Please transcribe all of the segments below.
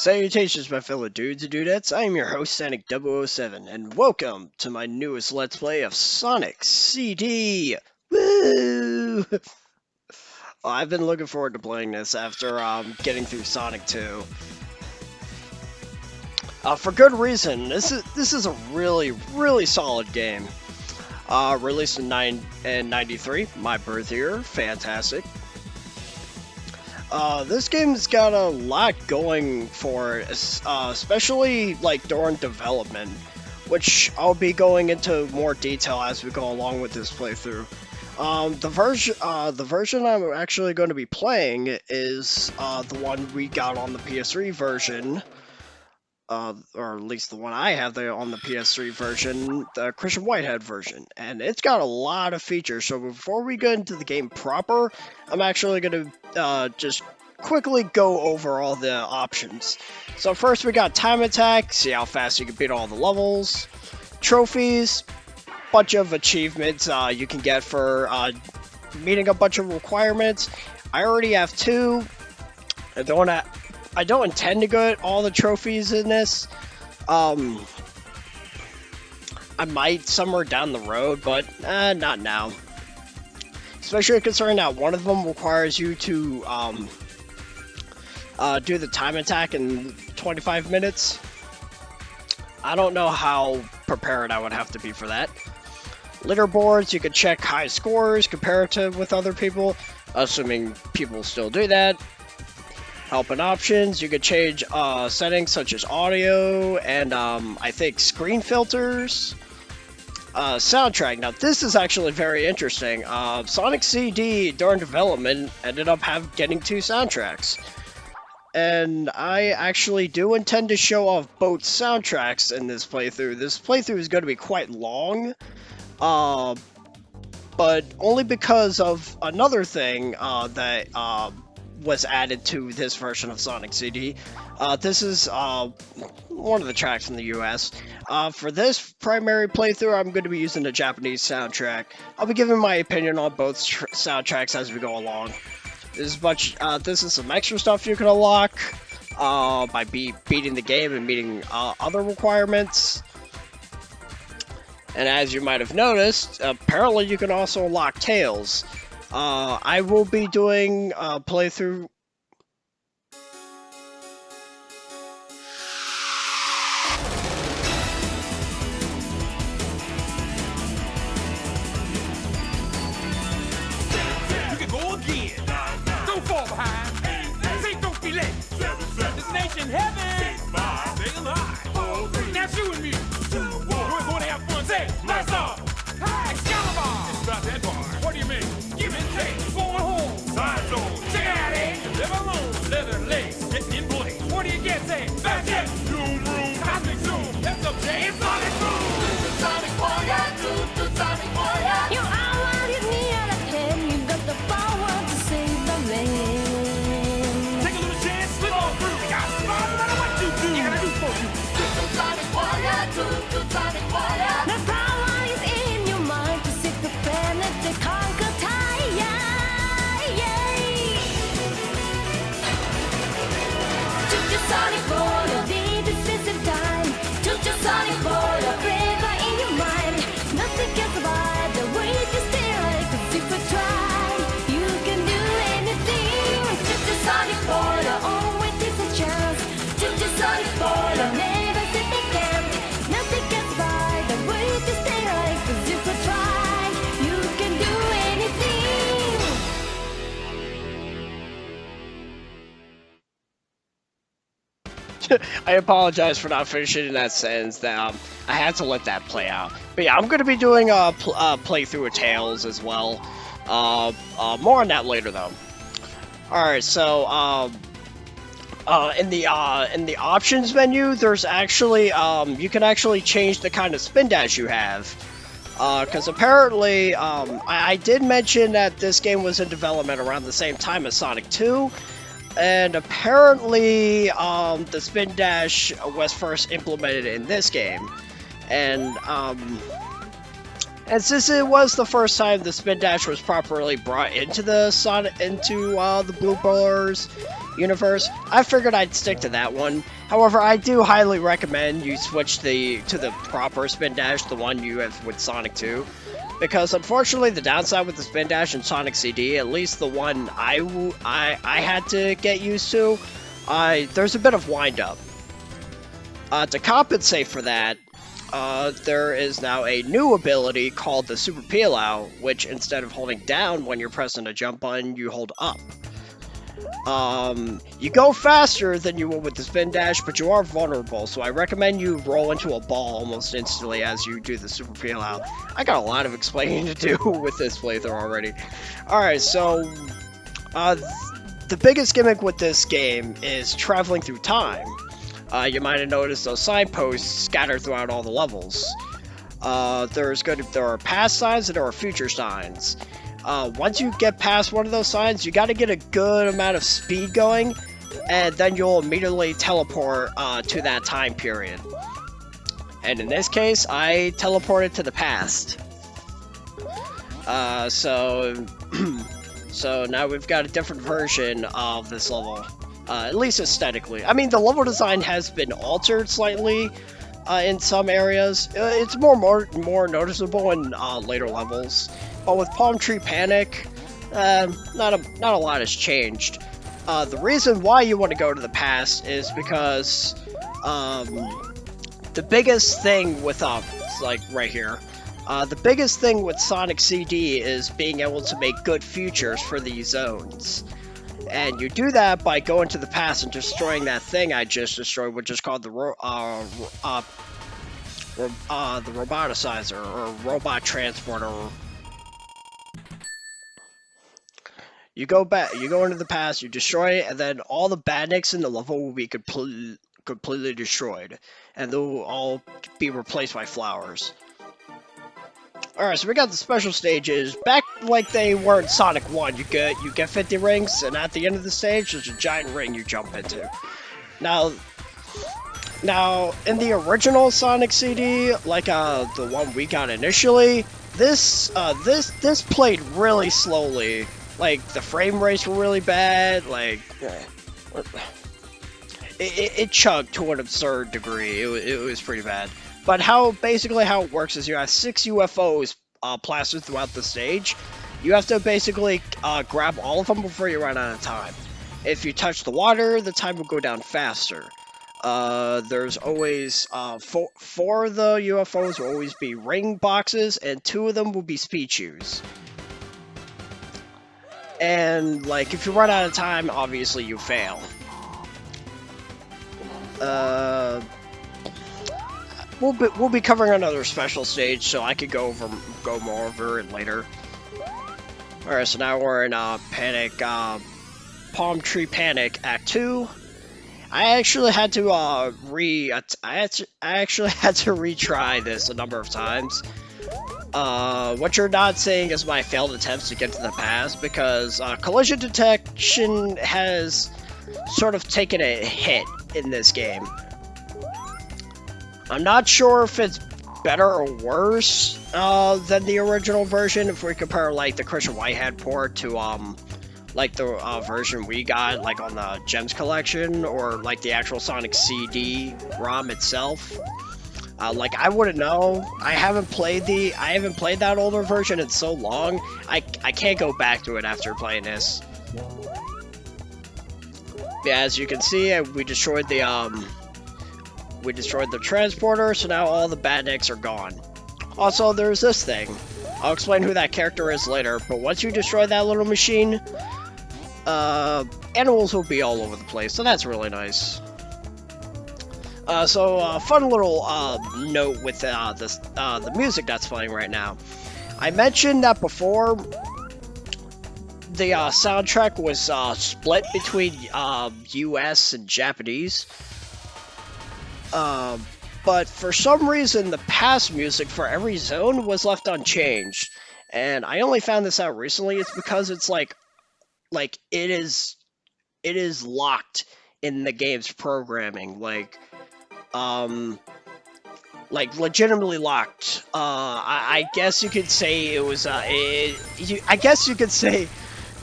Salutations, my fellow dudes and dudettes. I am your host, Sonic007, and welcome to my newest Let's Play of Sonic CD. Woo! I've been looking forward to playing this after getting through Sonic 2. For good reason. This is a really solid game. Released in 93, my birth year. Fantastic. This game's got a lot going for it, especially like during development, which I'll be going into more detail as we go along with this playthrough. The version I'm actually going to be playing is the one we got on the PS3 version, or at least the one I have there on the PS3 version, the Christian Whitehead version, and it's got a lot of features. So before we get into the game proper, I'm actually going to just quickly go over all the options. So first we got time attack, see how fast you can beat all the levels, trophies, bunch of achievements you can get for meeting a bunch of requirements. I already have 2. I don't intend to get all the trophies in this. I might somewhere down the road, but not now. Especially considering that one of them requires you to do the time attack in 25 minutes. I don't know how prepared I would have to be for that. Leaderboards, you can check high scores comparative with other people, assuming people still do that. Help and options, you can change settings such as audio and I think screen filters. Soundtrack, now this is actually very interesting. Sonic CD during development ended up getting 2 soundtracks. And I actually do intend to show off both soundtracks in this playthrough. This playthrough is going to be quite long, but only because of another thing that was added to this version of Sonic CD. This is one of the tracks from the US. For this primary playthrough, I'm going to be using the Japanese soundtrack. I'll be giving my opinion on both soundtracks as we go along. This is some extra stuff you can unlock by beating the game and meeting other requirements. And as you might have noticed, apparently you can also unlock tails. I will be doing a playthrough. You can go again. Don't fall behind. Say don't be late. Destination heaven. Stay alive. Now shoot me. We're going to have fun. Say, blast off. Excalibur. It's about that bar. What do you mean? Give and take. Going home. Side zone. Check it out, eh? Live alone. Leather legs. Getting in place. What do you get? Say, back it. Zoom room. Cosmic zoom. That's up, Jay. It's Sonic Boom. Sonic Warrior. Sonic Warrior. You are with me out of 10. You got the power to save the land. Take a little chance. Slip on through. You got smart no matter what you do. You gotta do for you. Sonic Warrior, Sonic Warrior. The power is in your mind to seek the planet to conquer Tiiiime. Choo-choo Sonic Warrior, be the system time. Choo-choo Sonic Warrior, braver in your mind. Nothing can survive the way you stay like a super try. You can do anything. Choo-choo Sonic Warrior, always takes a chance. Choo-choo Sonic Warrior, never sit the camp. Nothing can survive the way you stay like a super try. You can do anything. I apologize for not finishing that sentence. That I had to let that play out. But yeah, I'm going to be doing a playthrough of Tails as well. More on that later, though. All right, so in the options menu, there's actually you can actually change the kind of spin dash you have. Because apparently, I did mention that this game was in development around the same time as Sonic 2. And apparently, the spin dash was first implemented in this game, and And since it was the first time the spin dash was properly brought into the the Blue Ballers universe, I figured I'd stick to that one. However, I do highly recommend you switch to the proper spin dash, the one you have with Sonic 2. Because unfortunately, the downside with the spin dash in Sonic CD, at least the one I had to get used to, there's a bit of wind up. To compensate for that, there is now a new ability called the Super Peel Out, which instead of holding down when you're pressing a jump button, you hold up. You go faster than you would with the spin dash, but you are vulnerable, so I recommend you roll into a ball almost instantly as you do the Super Peel Out. I got a lot of explaining to do with this playthrough already. Alright, so, the biggest gimmick with this game is traveling through time. You might have noticed those signposts scattered throughout all the levels. There are past signs and there are future signs. Once you get past one of those signs, you got to get a good amount of speed going, and then you'll immediately teleport to that time period. And in this case, I teleported to the past. So now we've got a different version of this level, at least aesthetically. I mean, the level design has been altered slightly in some areas. It's more noticeable in later levels. But with Palm Tree Panic, not a lot has changed. The reason why you want to go to the past is because the biggest thing with like right here, the biggest thing with Sonic CD is being able to make good futures for these zones. And you do that by going to the past and destroying that thing I just destroyed, which is called the roboticizer or robot transporter. You go into the past, you destroy it, and then all the badniks in the level will be completely destroyed, and they'll all be replaced by flowers. Alright, so we got the special stages. Back like they were in Sonic 1, you get 50 rings, and at the end of the stage, there's a giant ring you jump into. Now, in the original Sonic CD, like the one we got initially, this played really slowly. Like, the frame rates were really bad, like, it chugged to an absurd degree. It was pretty bad. But basically how it works is you have 6 UFOs plastered throughout the stage. You have to basically grab all of them before you run out of time. If you touch the water, the time will go down faster. There's always, 4 of the UFOs will always be ring boxes, and 2 of them will be speed shoes. And, like, if you run out of time, obviously you fail. We'll be covering another special stage, so I could go more over it later. Alright, so now we're in Panic, Palm Tree Panic Act 2. I actually had to retry this a number of times. What you're not seeing is my failed attempts to get to the past, because collision detection has sort of taken a hit in this game. I'm not sure if it's better or worse than the original version, if we compare like the Christian Whitehead port to like the version we got like on the Gems collection, or like the actual Sonic CD ROM itself. Like, I wouldn't know. I haven't played that older version in so long. I can't go back to it after playing this. Yeah, as you can see, we destroyed the transporter, so now all the badniks are gone. Also, there's this thing. I'll explain who that character is later, but once you destroy that little machine, animals will be all over the place, so that's really nice. Fun little note with the music that's playing right now. I mentioned that before. The soundtrack was split between US and Japanese. But for some reason, the past music for every zone was left unchanged. And I only found this out recently. It's because it's like it is locked in the game's programming. Like like legitimately locked. I guess you could say it was. I guess you could say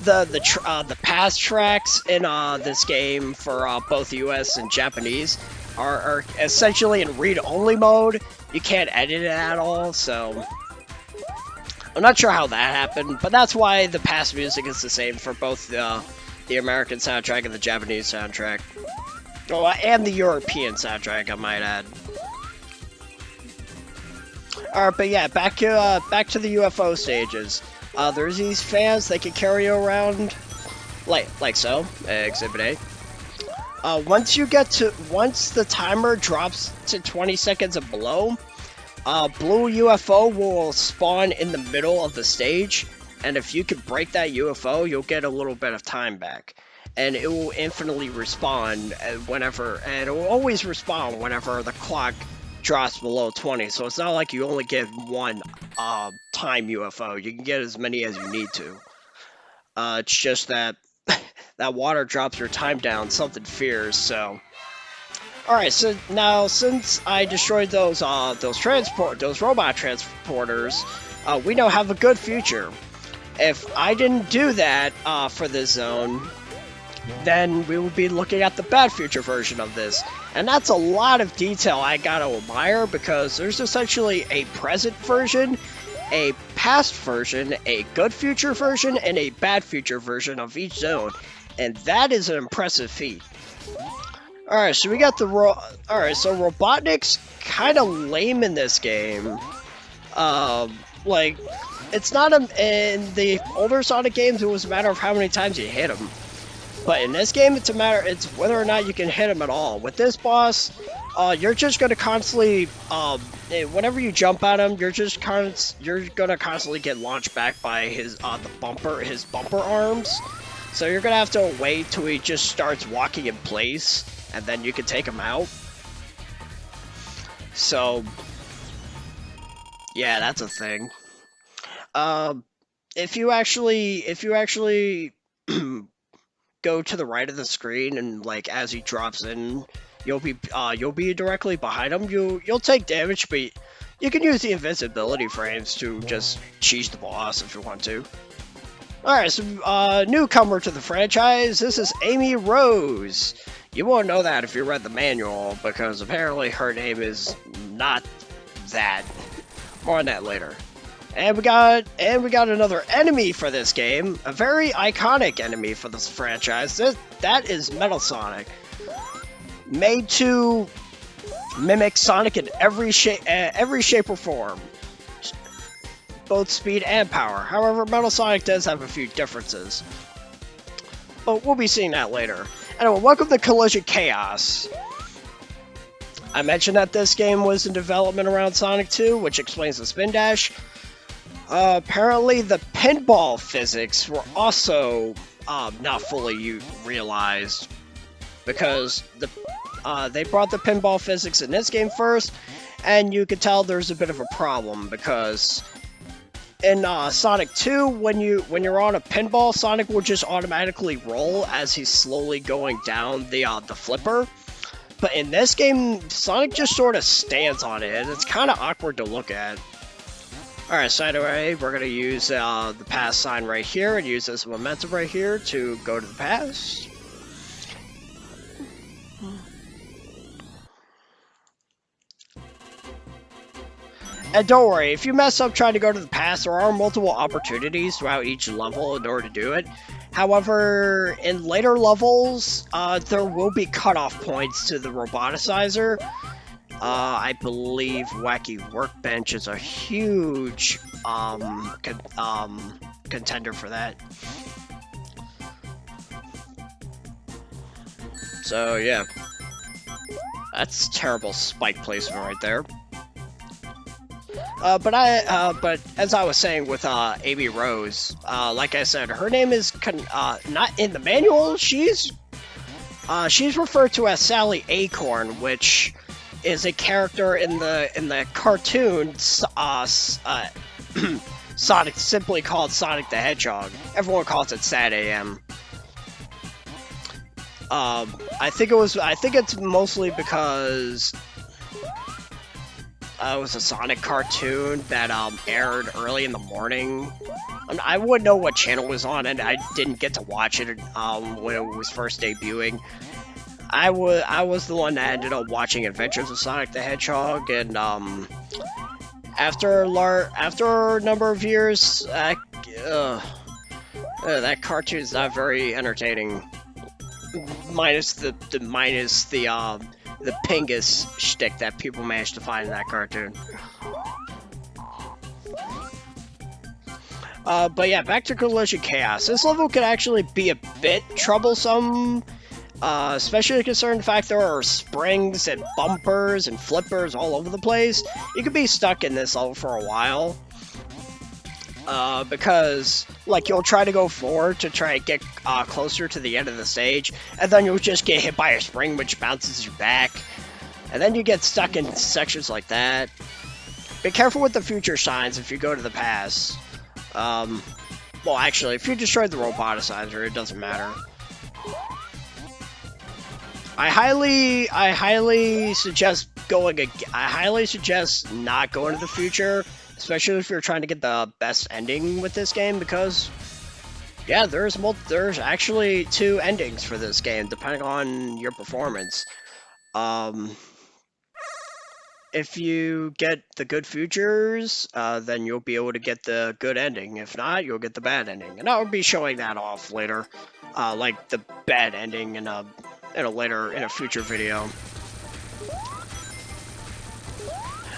the past tracks in this game for both US and Japanese are essentially in read-only mode. You can't edit it at all, so I'm not sure how that happened, but that's why the past music is the same for both the American soundtrack and the Japanese soundtrack. Oh, and the European soundtrack, I might add. Alright, but yeah, back to the UFO stages. There's these fans they can carry you around, like so, Exhibit A. Once the timer drops to 20 seconds and below, blue UFO will spawn in the middle of the stage, and if you can break that UFO, you'll get a little bit of time back. And it will infinitely respawn and it will always respawn whenever the clock drops below 20, so it's not like you only get one time UFO. You can get as many as you need to. It's just that that water drops your time down something fierce, so... Alright, so now, since I destroyed those robot transporters, we now have a good future. If I didn't do that for this zone, then we will be looking at the bad future version of this. And that's a lot of detail I gotta admire, because there's essentially a present version, a past version, a good future version, and a bad future version of each zone. And that is an impressive feat. Alright, so we got Alright, so Robotnik's kinda lame in this game. Like, it's not in the older Sonic games, it was a matter of how many times you hit him. But in this game, it's whether or not you can hit him at all. With this boss, you're just gonna constantly, whenever you jump at him, you're gonna constantly get launched back by his bumper arms. So you're gonna have to wait till he just starts walking in place, and then you can take him out. So, yeah, that's a thing. If you actually go to the right of the screen, and like as he drops in, you'll be directly behind him. You'll take damage, but you can use the invisibility frames to just cheese the boss if you want to. Alright, so newcomer to the franchise, this is Amy Rose. You won't know that if you read the manual, because apparently her name is not that. More on that later. And we got another enemy for this game, a very iconic enemy for this franchise. That is Metal Sonic, made to mimic Sonic in every shape or form, both speed and power. However, Metal Sonic does have a few differences, but we'll be seeing that later. Anyway, welcome to Collision Chaos. I mentioned that this game was in development around Sonic 2, which explains the spin dash. Apparently the pinball physics were also not fully realized, because they brought the pinball physics in this game first, and you could tell there's a bit of a problem, because in Sonic 2, when you're on a pinball, Sonic will just automatically roll as he's slowly going down the flipper. But in this game, Sonic just sort of stands on it, and it's kind of awkward to look at. Alright, so anyway, we're going to use the past sign right here, and use this momentum right here to go to the past. And don't worry, if you mess up trying to go to the past, there are multiple opportunities throughout each level in order to do it. However, in later levels, there will be cutoff points to the roboticizer. I believe Wacky Workbench is a huge contender for that. So yeah, that's terrible spike placement right there. But as I was saying with Amy Rose, like I said, her name is not in the manual. She's referred to as Sally Acorn, which is a character in the cartoon Sonic, simply called Sonic the Hedgehog. Everyone calls it Sad AM. I think it's mostly because it was a Sonic cartoon that aired early in the morning. I wouldn't know what channel it was on, and I didn't get to watch it when it was first debuting. I was the one that ended up watching Adventures of Sonic the Hedgehog, and after a number of years, that cartoon is not very entertaining. Minus the Pingus shtick that people managed to find in that cartoon. But yeah, back to Collision Chaos. This level could actually be a bit troublesome, especially concerning the fact there are springs and bumpers and flippers all over the place. You could be stuck in this level for a while. Because, like, you'll try to go forward to try to get closer to the end of the stage, and then you'll just get hit by a spring which bounces you back, and then you get stuck in sections like that. Be careful with the future signs if you go to the past. Well, actually, if you destroyed the roboticizer, it doesn't matter. I highly suggest not going to the future, especially if you're trying to get the best ending with this game, because yeah, there's actually 2 endings for this game depending on your performance. If you get the good futures, then you'll be able to get the good ending. If not, you'll get the bad ending, and I'll be showing that off later, like the bad ending in a future video.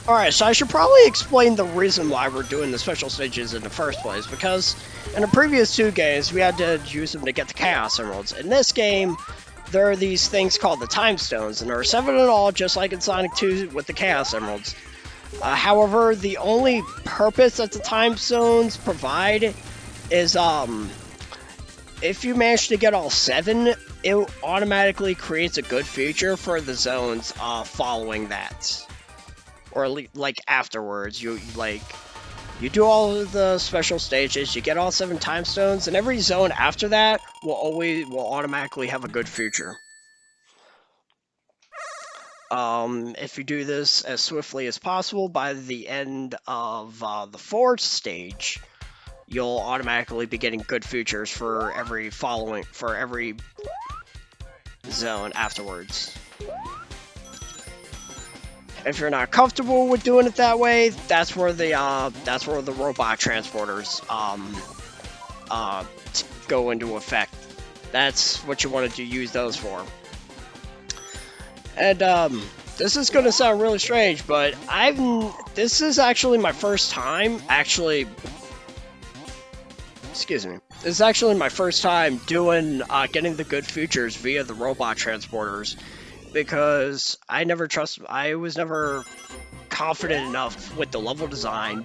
Alright, so I should probably explain the reason why we're doing the special stages in the first place, because in the previous 2 games, we had to use them to get the Chaos Emeralds. In this game, there are these things called the Time Stones, and there are 7 in all, just like in Sonic 2 with the Chaos Emeralds. However, the only purpose that the Time Stones provide is, if you manage to get all 7, it automatically creates a good future for the zones following that. Or like afterwards, you do all of the special stages, you get all 7 time stones, and every zone after that will automatically have a good future. If you do this as swiftly as possible, by the end of the 4th stage, you'll automatically be getting good futures for every zone afterwards. If you're not comfortable with doing it that way, that's where the robot transporters go into effect. That's what you wanted to use those for. And this is gonna sound really strange, but this is actually my first time Excuse me. This is actually my first time doing getting the good futures via the robot transporters. Because I was never confident enough with the level design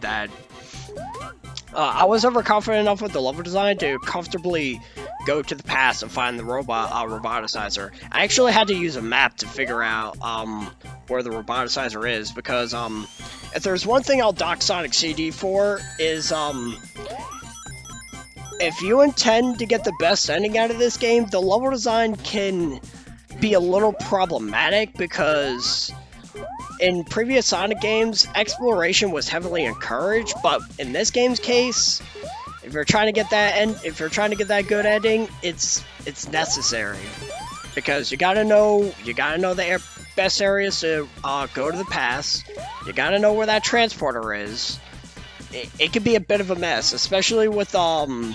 to comfortably go to the past and find the roboticizer. I actually had to use a map to figure out where the roboticizer is, because if there's one thing I'll dock Sonic CD for is if you intend to get the best ending out of this game, the level design can be a little problematic, because in previous Sonic games, exploration was heavily encouraged, but in this game's case, if you're trying to get that good ending, it's necessary, because you gotta know the best areas to go to the past. You gotta know where that transporter is. It can be a bit of a mess, especially with 2 of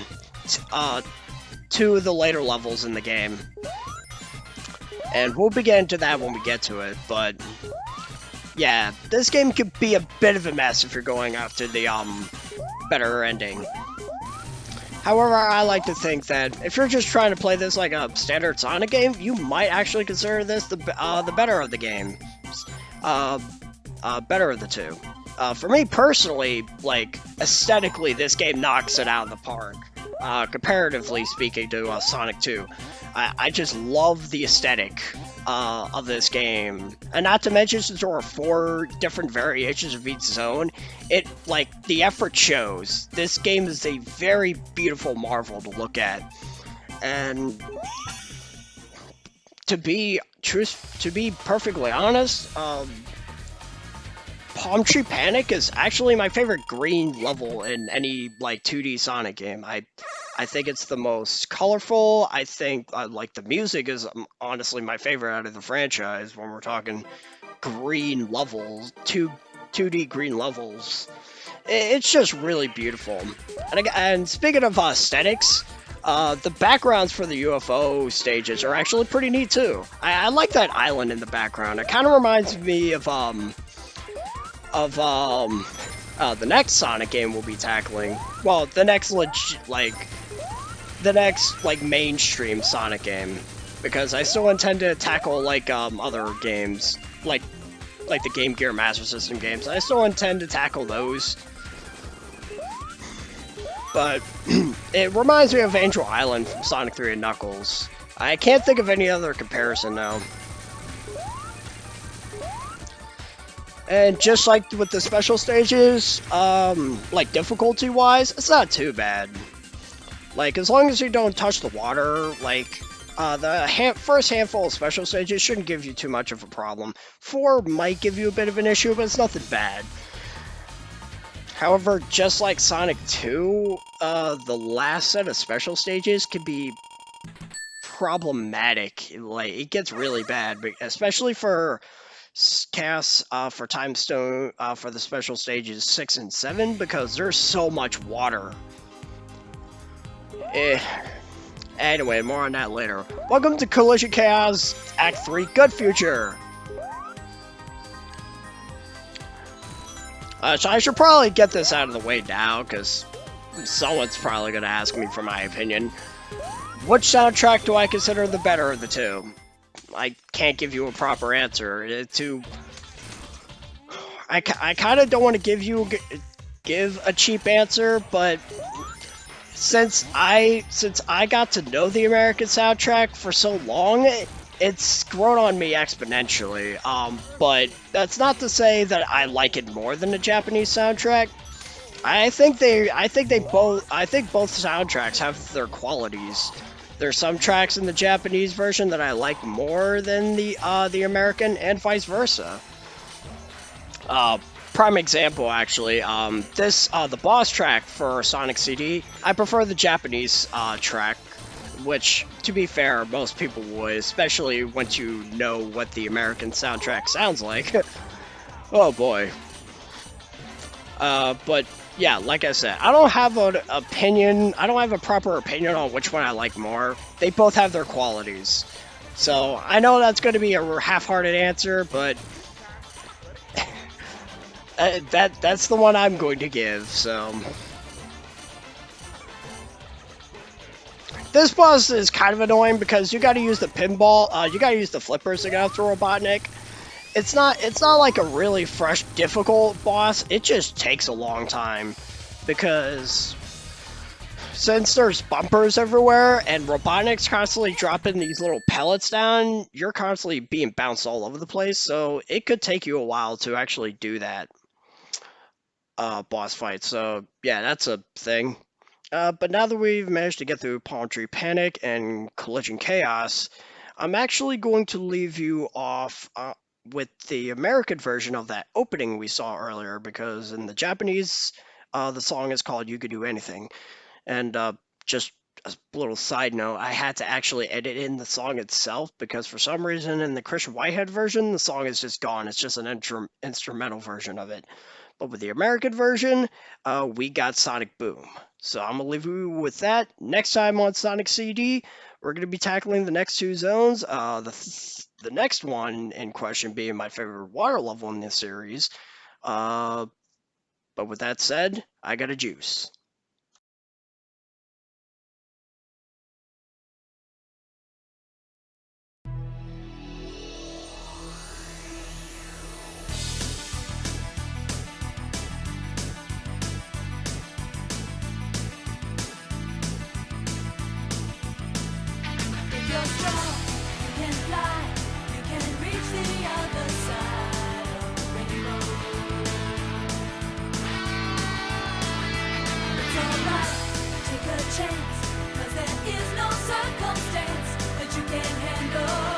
the later levels in the game. And we'll get into that when we get to it, but yeah, this game could be a bit of a mess if you're going after the better ending. However, I like to think that if you're just trying to play this like a standard Sonic game, you might actually consider this the better of the games, better of the 2. For me personally, like, aesthetically, this game knocks it out of the park, comparatively speaking to Sonic 2. I just love the aesthetic of this game, and not to mention, since there are 4 different variations of each zone, the effort shows. This game is a very beautiful marvel to look at, and to be perfectly honest, Palm Tree Panic is actually my favorite green level in any like 2D Sonic game. I think it's the most colorful. I think like the music is honestly my favorite out of the franchise when we're talking green levels, 2D green levels. It's just really beautiful. And speaking of aesthetics, the backgrounds for the UFO stages are actually pretty neat too. I like that island in the background. It kind of reminds me of the next Sonic game we'll be tackling. Well, the next mainstream Sonic game, because I still intend to tackle like other games like the Game Gear Master System games. I still intend to tackle those. But it reminds me of Angel Island from Sonic 3 and Knuckles. I can't think of any other comparison now. And just like with the special stages, like difficulty-wise, it's not too bad. Like, as long as you don't touch the water, like, the first handful of special stages shouldn't give you too much of a problem. 4 might give you a bit of an issue, but it's nothing bad. However, just like Sonic 2, the last set of special stages can be problematic. Like, it gets really bad, especially for Chaos, for Time Stone, for the special stages 6 and 7, because there's so much water. Anyway, more on that later. Welcome to Collision Chaos Act 3 Good Future! So I should probably get this out of the way now, because someone's probably going to ask me for my opinion. Which soundtrack do I consider the better of the two? I can't give you a proper answer. I kind of don't want to give a cheap answer, but since I got to know the American soundtrack for so long, it's grown on me exponentially. But that's not to say that I like it more than the Japanese soundtrack. I think both soundtracks have their qualities. There's some tracks in the Japanese version that I like more than the American, and vice versa. Prime example, actually, the boss track for Sonic CD, I prefer the Japanese track, which, to be fair, most people would, especially once you know what the American soundtrack sounds like. Oh boy. But yeah, like I said, I don't have an opinion, I don't have a proper opinion on which one I like more. They both have their qualities. So, I know that's going to be a half-hearted answer, but that's the one I'm going to give, so. This boss is kind of annoying because you gotta use the pinball, you gotta use the flippers to get out through Robotnik. It's not like a really fresh, difficult boss, it just takes a long time. Because since there's bumpers everywhere, and Robotnik's constantly dropping these little pellets down, you're constantly being bounced all over the place, so it could take you a while to actually do that boss fight. So, yeah, that's a thing. But now that we've managed to get through Palm Tree Panic and Collision Chaos, I'm actually going to leave you off with the American version of that opening we saw earlier, because in the Japanese, the song is called You Could Do Anything. And just a little side note, I had to actually edit in the song itself, because for some reason in the Christian Whitehead version, the song is just gone. It's just an instrumental version of it. But with the American version, we got Sonic Boom. So I'm going to leave you with that. Next time on Sonic CD, we're going to be tackling the next 2 zones. The next one in question being my favorite water level in this series. But with that said, I got a juice. If you're strong, you can fly, you can reach the other side of the rainbow. It's alright, take a chance, 'cause there is no circumstance that you can't handle.